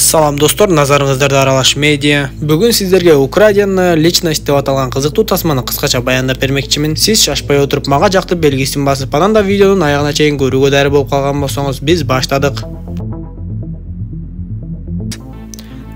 Салам достор, назарыңыздарда Аралаш медиа. Бүгін сіздерге Украина личность деп аталған қызықты тасманы қысқаша баяндап бермекчимин. Сиз шашпай отырып, мага жакты белгисин басып, анан да видеонун аягына чейин көрүүгө дайыр болуп калган болсоңуз, биз баштадык.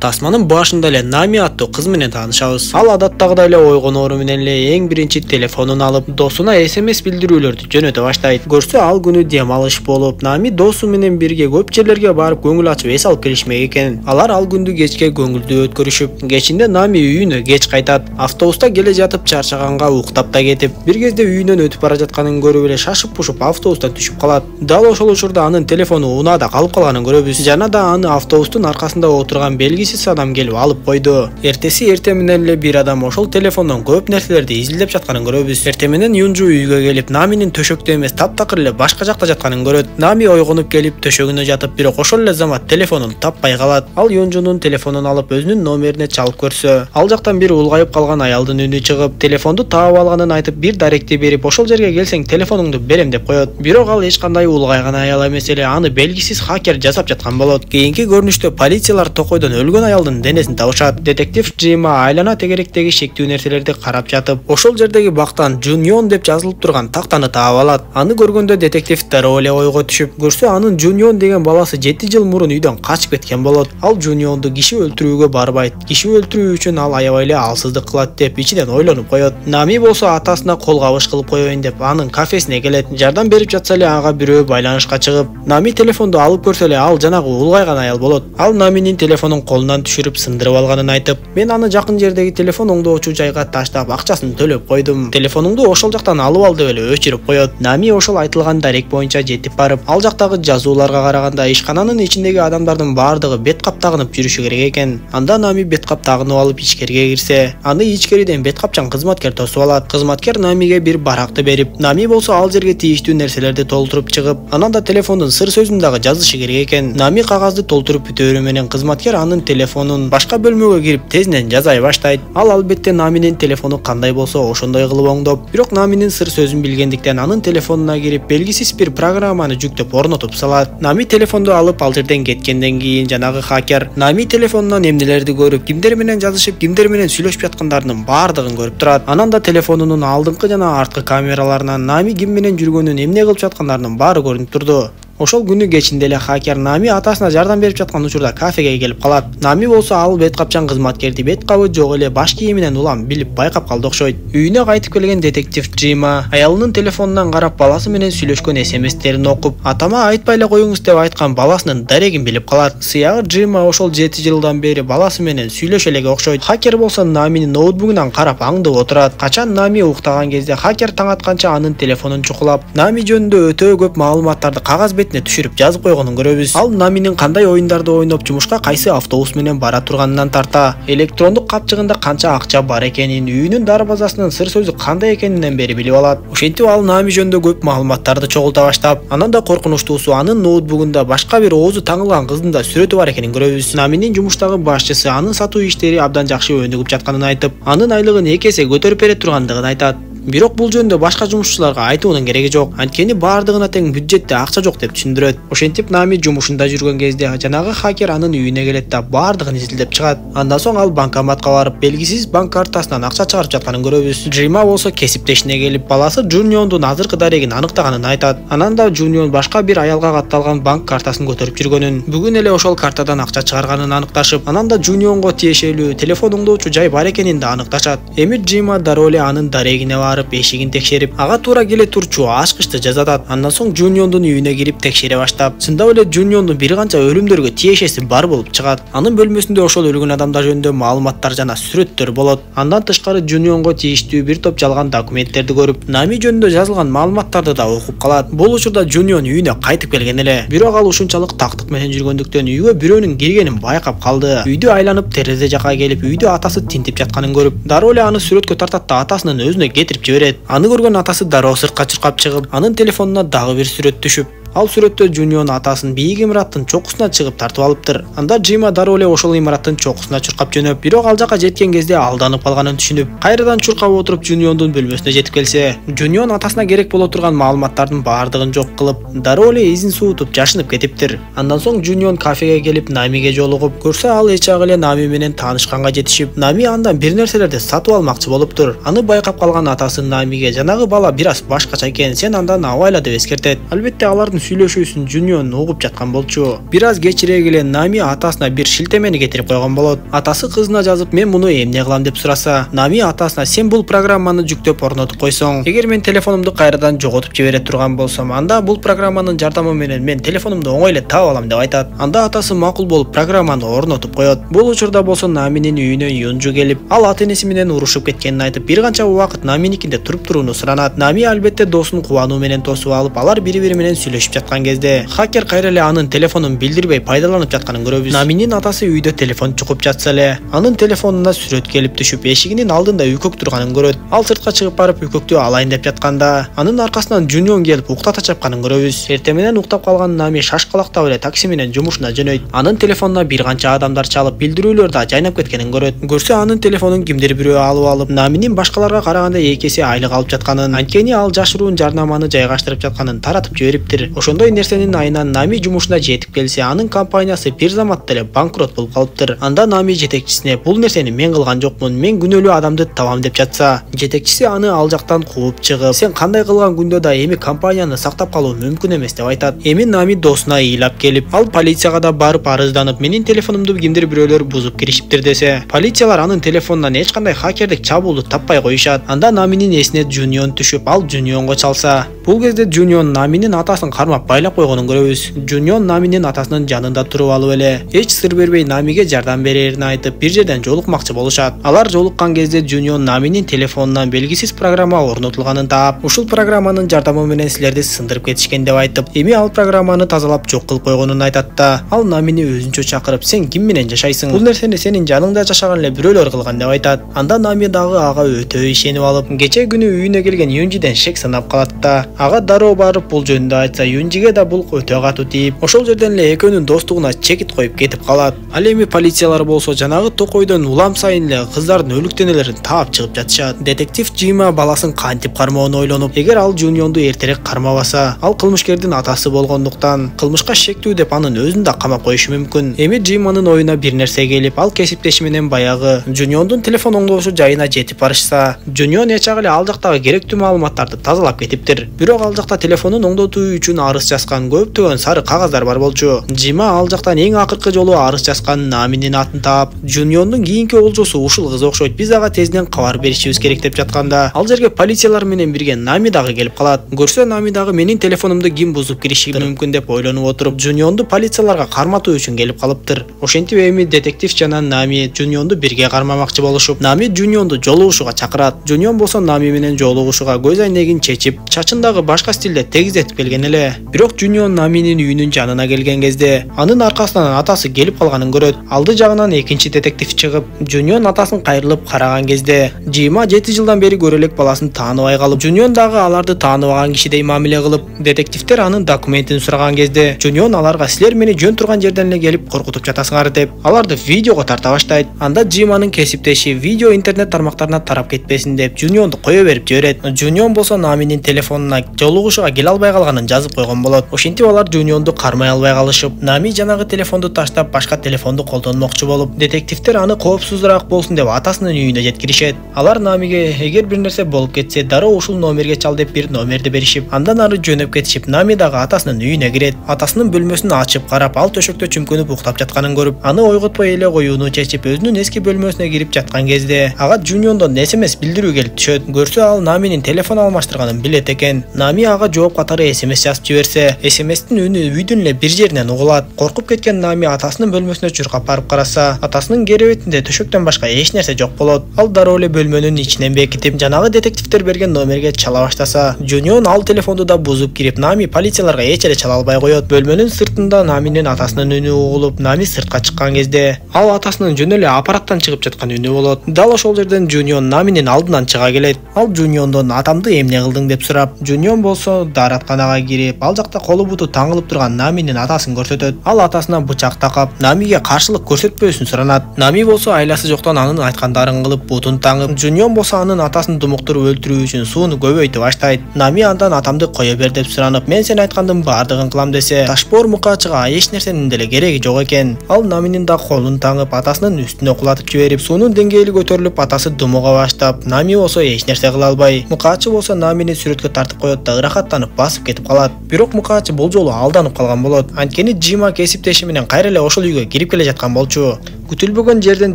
Тасманын башында эле Нами аттуу кыз менен таанышабыз. Ал адаттагыдай эле ойгоноору менен эле эң биринчи телефонун алып, досуна SMS билдирүүлөрдү жөнөтө баштайт. Көрсө ал күнү дем алыш болуп, Нами досу менен бирге көп жерлерге барып көңүл ачып эс алып келишмек экен. Алар ал күндү кечке көңүлдүү өткөрүшүп, кечинде Нами үйүнө кеч кайтат. Автобуста келе жатып чарчаганга уктап да кетип, бир кезде үйүнөн өтүп бара жатканын көрүп эле шашып-пушуп автобустан түшүп калат. Дал ошол учурда анын телефону унаада калып калганын көрөбүз. Жана да аны автобустун аркасында отурган белгисиз адам келип алып койду. Эртеси менен эле бир адам ошол телефондон көп нерселерди изилдеп жатканын көрөбүз. Эртең менен Юнжу үйгө келип, Наминин төшөктө эмес, таптакыр эле башка жакта жатканын көрөт. Нами ойгонуп келип төшөгүнө жатып, бирок ошол эле замат телефонун таппай калат. Ал Юнжунун телефонун алып өзүнүн номерине чалып көрсө, ал жактан бир улгайып калган аялдын үнү чыгып, телефонду таап алганын айтып, бир даректи берип, ошол жерге келсең телефонуңду берем деп коет. Бирок ал эч кандай улгайган аял эмес эле, аны белгисиз хакер жасап жаткан болот. Кийинки көрүнүштө полициялар токойдон өлгөн аялдын денесин табышат. Детектив Джима айлана тегеректеги шектүү нерселерди карап жатып, ошол жердеги бактан Жуньон деп жазылып турган тактаны таап алат. Аны көргөндө детектив дароо эле ойго түшүп, көрсө анын Жуньон деген баласы 7 жыл мурун үйдөн качып кеткен болот. Ал Жуньонду киши өлтүрүүгө барбайт. Киши өлтүрүү үчүн ал аябай эле алсыздык кылат деп ичинен ойлонуп коет. Нами болсо атасына кол кабыш кылып коеюн деп анын кафесине келет. Жардам берип жатса эле ага бирөө байланышка чыгып, Нами телефонду алып көрсө эле ал жанагы улгайган аял болот. Ал Наминин телефонун колунан түшүрүп сындырып алганын айтып, мен аны жакын жердеги телефон оңдоочу жайга таштап акчасын төлөп койдум. Телефонуңду ошол жактан алып ал деп эле өчүрүп коет. Нами ошол айтылган дарек боюнча жетип барып, ал жактагы жазууларга караганда ишкананын ичиндеги адамдардын баардыгы бет кап тагынып жүрүшү керек экен. Анда Нами бет кап тагынып алып ичкерге кирсе, аны ичкериден бет капчан кызматкер тосуп алат. Кызматкер Намиге бир баракты берип, Нами болсо ал жерге тийиштүү нерселерди толтуруп чыгып, анан да телефондун сыр сөзүн дагы жазышы керек экен. Нами кагазды толтуруп бүтөөрү менен кызматкер анын телефонун башка бөлмөгө кирип тезден жазай баштайт. Ал албетте Наминин телефону кандай болсо ошондой кылып оңдоп, бирок Наминин сыр сөзүн билгендиктен анын телефонуна кирип белгисиз бир программаны жүктөп орнотуп салат. Нами телефонду алып ал жерден кеткенден кийин жанагы хакер Нами телефонунан эмнелерди көрүп, кимдер менен жазышып, кимдер менен сүйлөшүп жаткандардын баардыгын көрүп турат. Анан да телефонунун алдыңкы жана арткы камераларынан Нами ким менен жүргөнүн, эмне кылып жаткандардын баары көрүнүп турду. Ошол күнү кечинде эле хакер Нами атасына жардам берип жаткан учурда кафеге келип калат. Нами болсо ал бет капчан кызматкерди бет кабы жок эле баш кийиминен улам билип байкап калды окшойт. Үйүнө кайтып келген детектив Джима аялынын телефонунан карап, баласы менен сүйлөшкөн SMS-терин окуп, атама айтпай эле коюңуз деп айткан баласынын дарегин билип калат. Сыягы Джима ошол 7 жылдан бери баласы менен сүйлөшө элек окшойт. Хакер болсо Наминин ноутбугунан карап аңдып отурат. Качан Нами уктаган кезде хакер таң атканча анын телефонун чукулап, Нами жөнүндө өтө көп маалыматтарды кагаз түшүрүп жазып койгонун көрөбүз. Ал Наминин кандай оюндарды ойноп, жумушка кайсы автобус менен бара турганынан тарта, электрондук капчыгында канча акча бар экенин, үйүнүн дарбазасынын сыр сөзү кандай экенинен бери билип алат. Ошентип ал Нами жөнүндө көп маалыматтарды чогулта баштап, анан да коркунучтуусу анын ноутбугунда башка бир оозу таңылган кыздын да сүрөтү бар экенин көрөбүз. Наминин жумуштагы башчысы анын сатуу иштери абдан жакшы өнүгүп жатканын айтып, анын айлыгын 2 эсе көтөрүп бере тургандыгын айтат. Бирок бул жөнүндө башка жумушчуларга айтуунун кереги жок. Анткени баардыгына тең бюджетте акча жок деп түшүндүрөт. Ошентип Нами жумушунда жүргөн кезде жанагы хакер анын үйүнө келет да баардыгын изилдеп чыгат. Андан соң ал банкоматка барып, белгисиз банк картасынан акча чыгарып жатканын көрөбүз. Джима болсо кесиптешине келип, баласы Жуньондун азыркы дарегин аныктаганын айтат. Анан да Жуньон башка бир аялга катталган банк картасын көтөрүп жүргөнүн, бүгүн эле ошол картадан акча чыгарганын аныкташып, анан да Жуньонго тиешелүү телефон оңдоочу жай бар экенин да аныкташат. Эми Джима дароо эле анын дарегине эшигин текшерип, ага туура келе турчу ачкычты жазатат. Андан соң Жуньондун үйүнө кирип текшере баштап, чындап эле Жуньондун бир канча өлүмдөргө тиешеси бар болуп чыгат. Анын бөлмөсүндө ошол өлгөн адамдар жөнүндө маалыматтар жана сүрөттөр болот. Андан тышкары Жуньонго тийиштүү бир топ жалган документтерди көрүп, Нами жөнүндө жазылган маалыматтарды да окуп калат. Бул учурда Жуньон үйүнө кайтып келген эле. Бирок ал ушунчалык тактык менен жүргөндүктөн үйгө бирөөнүн киргенин байкап калды. Үйдү айланып терезе жака келип, үйдү атасы тинтип жатканын көрүп, дароо эле аны сүрөткө тартат да атасынын өзүнө кетирип жиберет. Аны көргөн атасы дароо сыртка чуркап чыгып, анын телефонуна дагы бир сүрөт түшүп, Ал сүрөттө Жунион атасын бийик имараттын чокусуна чыгып тартып алыптыр. Анда Джима дароо эле ошол имараттын чокусуна чуркап жөнөп, бирок ал жака жеткен кезде алданып калганын түшүнүп, кайрадан чуркап отуруп Жуниондун бөлмөсүнө жетип келсе, Жунион атасына керек боло турган маалыматтардын баардыгын жок кылып, дароо эле изин суутуп жашынып кетиптир. Андан соң Жунион кафеге келип Намиге жолугуп, көрсө ал эч ак эле Нами менен таанышканга жетишип, Нами андан бир нерселерди сатып алмакчы болуптур. Аны байкап калган атасы Намиге жанагы бала бир аз башкача экен, сен андан абайла деп эскертет. Албетте алардын сүйлөшүүсүн Жунион угуп жаткан болчу. Бир аз кечирээк эле Нами атасына бир шилтемени кетирип койгон болот. Атасы кызына жазып, мен муну эмне кылам деп сураса, Нами атасына, сен бул программаны жүктөп орнотуп койсоң, эгер мен телефонумду кайрадан жоготуп жибере турган болсом, анда бул программанын жардамы менен мен телефонумду оңой эле таап алам деп айтат. Анда атасы макул болуп программаны орнотуп коет. Бул учурда болсо Наминин үйүнө Юнжу келип, ал ата-энеси менен урушуп кеткенин айтып, бир канча убакыт Наминикинде туруп турууну суранат. Нами албетте досун кубануу менен тосуп алып, алар бири-бири менен сүйлөшүп жаткан кезде, хакер кайра эле анын телефонун билдирбей пайдаланып жатканын көрөбүз. Наминин атасы үйдө телефон чукуп жатса эле, анын телефонуна сүрөт келип түшүп, эшигинин алдында үйкөк турганын көрөт. Ал сыртка чыгып барып үйкөктү алайын деп жатканда, анын аркасынан Жунион келип уктата чапканын көрөбүз. Эртең менен уктап калган Нами шашкалактап эле такси менен жумушуна жөнөйт. Анын телефонуна бир канча адамдар чалып, билдирүүлөр да жайнап кеткенин көрөт. Көрсө анын телефонун кимдир бирөө алып, Наминин башкаларга караганда 2 эсе айлык алып жатканын, анткени ал жашыруун жарнаманы жайгаштырып жатканын таратып жибериптир. Ошондой нерсенин айынан Нами жумушуна жетип келсе, анын компаниясы бир заматта эле банкрот болуп калыптыр. Анда Нами жетекчисине, бул нерсени мен кылган жокмун, мен күнөөлүү адамды табам деп жатса, жетекчиси аны ал жактан кууп чыгып, сен кандай кылган күндө да эми компанияны сактап калуу мүмкүн эмес деп айтат. Эми Нами досуна ыйлап келип, ал полицияга да барып арызданып, менин телефонумду кимдир бирөөлөр бузуп киришиптир десе, полициялар анын телефонунан эч кандай хакердик чабуулду таппай коюшат. Анда Наминин эсине Жунион түшүп, ал Жунионго чалса, бул кезде Жунион Наминин атасын кармап байлап койгонун көрөбүз. Жунион Наминин атасынын жанында туруп алып эле, эч сыр бербей Намиге жардам берерин айтып, бир жерден жолукмакчы болушат. Алар жолуккан кезде Жунион Наминин телефонунан белгисиз программа орнотулганын таап, ушул программанын жардамы менен силерди сындырып кетишкен деп айтып, эми ал программаны тазалап жок кылып койгонун айтат да, ал Намини өзүнчө чакырып, сен ким менен жашайсың? Бул нерсени сенин жаныңда жашаган эле бирөөлөр кылган деп айтат. Анда Нами дагы ага өтө ишенип алып, кече күнү үйүнө келген Юнжиден шек санап калат да, ага дароо барып бул жөнүндө айтса, Юнжиге да бул өтө катуу тийип, ошол жерден эле экөөнүн достугуна чекит коюп кетип калат. Ал эми полициялар болсо жанагы токойдон улам сайын эле кыздардын өлүк денелерин таап чыгып жатышат. Детектив Джима баласын кантип кармоону ойлонуп, эгер ал Жунионду эртерээк кармабаса, ал кылмышкердин атасы болгондуктан кылмышка шектүү деп анын өзүн да камап коюшу мүмкүн. Эми Джиманын оюна бир нерсе келип, ал кесиптеши менен баягы Жуниондун телефон оңдоочу жайына жетип барышса, Жунион эч ак эле ал жактагы керектүү маалыматтарды тазалап кетиптир. Бирок ал жакта телефонун оңдотуу үчүн арыз жазган көптөгөн сары кагаздар бар болчу. Джима ал жактан эң акыркы жолу арыз жазган Наминин атын таап, Жуниондун кийинки олжосу ушул кыз окшойт, биз ага тезден кабар беришибиз керек деп жатканда, ал жерге полициялар менен бирге Нами дагы келип калат. Көрсө Нами дагы менин телефонумду ким бузуп кириши мүмкүн деп ойлонуп отуруп, Жунионду полицияларга карматуу үчүн келип калыптыр. Ошентип эми детектив жана Нами Жунионду бирге кармамакчы болушуп, Нами Жунионду жолугушууга чакырат. Жунион болсо Нами менен жолугушууга көз айнегин чечип, чачын дагы башка стилде тегизетип келген эле. Бирок Жунион Наминин үйүнүн жанына келген кезде, анын аркасынан атасы келип калганын көрөт. Алды жагынан экинчи детектив чыгып, Жунион атасын кайрылып караган кезде, Джима 7 жылдан бери көрө элек баласын тааныбай калып, Жунион дагы аларды тааныбаган кишидей мамиле кылып, детективдер анын документин сураган кезде, Жунион аларга силер мени жөн турган жерден эле келип коркутуп жатасыңар деп, аларды видеого тарта баштайт. Анда Джиманын кесиптеши видео интернет тармактарына тарап кетпесин деп Жунионду кое берип жиберет. Жунион болсо Наминин телефонуна жолугушууга келе албай калганын жазып койгон болот. Ошентип алар Жунионду кармай албай калышып, Нами жанагы телефонду таштап башка телефонду колдонмокчу болуп, детективдер аны коопсузураак болсун деп атасынын үйүнө жеткиришет. Алар Намиге эгер бир нерсе болуп кетсе, дароо ушул номерге чал деп бир номерди беришип, андан ары жөнөп кетишип, Нами дагы атасынын үйүнө кирет. Атасынын бөлмөсүн ачып карап, ал төшөктө чүмкөнүп уктап жатканын көрүп, аны ойготпой эле коюуну чечип, өзүнүн эски бөлмөсүнө кирип жаткан кезде, ага Жуниондон SMS билдирүү келип түшөт. Көрсө ал Наминин телефон алмаштырганын билет экен. Нами ага жооп катары SMS жазып жиберсе, SMS-тин үнү үйдүн эле бир жеринен угулат. Коркуп кеткен Нами атасынын бөлмөсүнө чуркап барып караса, атасынын керебетинде төшөктөн башка эч нерсе жок болот. Ал дароо эле бөлмөнүн ичинен бекитип, жанагы детективдер берген номерге чала баштаса, Жунион ал телефонду да бузуп кирип, Нами полицияларга эч эле чала албай коет. Бөлмөнүн сыртында Наминин атасынын үнү угулуп, Нами сыртка чыккан кезде, ал атасынын жөн эле аппараттан чыгып жаткан үнү болот. Дал ошол жерден Жунион Наминин алдынан чыга келет. Ал Жуниондон атамды эмне кылдың деп сурап, Жунион болсо дааратканага кирип, ал жакта колу буту таңылып турган Наминин атасын көрсөтөт. Ал атасынан бычак такап, Намиге каршылык көрсөтпөсүн суранат. Нами болсо айласы жоктон анын айткандарын кылып бутун таңып, Жуньон болсо анын атасын думуктуруп өлтүрүү үчүн сууну көбөйтүп баштайт. Нами андан атамды кое бер деп суранып, мен сен айткандын баардыгын кылам десе, Ташбоор мукаачыга эч нерсенин деле кереги жок экен. Ал Наминин да колун таңып, атасынын үстүнө кулатып жиберип, суунун деңгээли көтөрүлүп, атасы думуга баштап, Нами болсо эч нерсе кыла албай. Мукаачы болсо Намини сүрөткө тартып коет да ырахаттанып басып кетип калат. Бирок мукаачы бул жолу алданып калган болот. Анткени Джима кесиптеши менен кайра эле ошол үйгө кирип келе жаткан болчу. Күтүлбөгөн жерден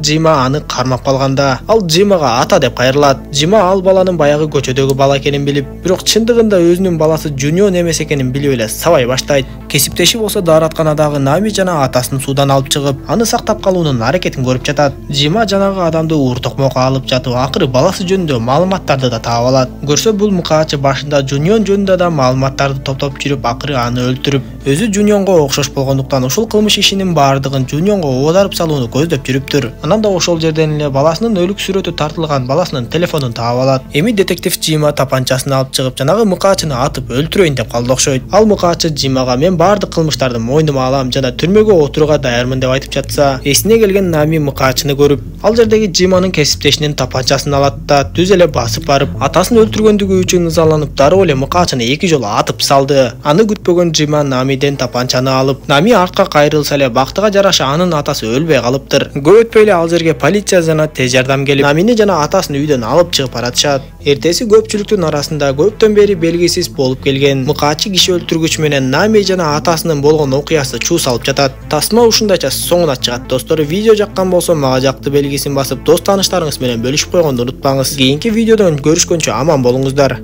Джима аны кармап калганда, ал Джимага ата деп кайрылат. Джима ал баланын баягы көчөдөгү бала экенин билип, бирок чындыгында өзүнүн баласы Жуньон эмес экенин билип эле сабай баштайт. Кесиптеши болсо дааратканадагы Нами жана атасын суудан алып чыгып, аны сактап калуунун аракетин көрүп жатат. Джима жанагы адамды ууртокмокко алып жатып, акыры баласы жөнүндө маалыматтарды да таап алат. Көрсө бул мукаачы башында Жуньон жөнүндө да маалыматтарды топтоп жүрүп, акыры аны өлтүрүп, өзү Жуньонго окшош болгондуктан ушул кылмыш ишинин баардыгын Жуньонго оодарып салууну көздөп жүрүптүр. Анан да ошол жерден эле баласынын өлүк сүрөтү тартылган баласынын телефонун таап алат. Эми детектив Джима тапанчасын алып чыгып, жанагы мукаачыны атып өлтүрөйүн деп калды окшойт. Ал мукаачы Джимага мен баардык кылмыштарды мойнума алам жана түрмөгө отурууга даярмын деп айтып жатса, эсине келген Нами мукаачыны көрүп, ал жердеги Джиманын кесиптешинин тапанчасын алат да түз эле басып барып, атасын өлтүргөндүгү үчүн ызаланып, дароо эле мукаачыны 2 жолу атып салды. Аны күтпөгөн Джима Намиден тапанчаны алып, Нами артка кайрылса эле бактыга жараша анын атасы өлбөй калыптыр. Көп өтпөй эле ал жерге полиция жана тез жардам келип, Намини жана атасын үйдөн алып чыгып баратышат. Эртеси көпчүлүктүн арасында көптөн бери белгисиз болуп келген мукаачы киши өлтүргүч менен Нами жана атасынын болгон окуясы чуу салып жатат. Тасма ушундайча соңуна чыгат. Достор, видео жаккан болсо мага жакты белгисин басып, дос тааныштарыңыз менен бөлүшүп койгонду унутпаңыз. Кийинки видеодон көрүшкөнчө аман болуңуздар.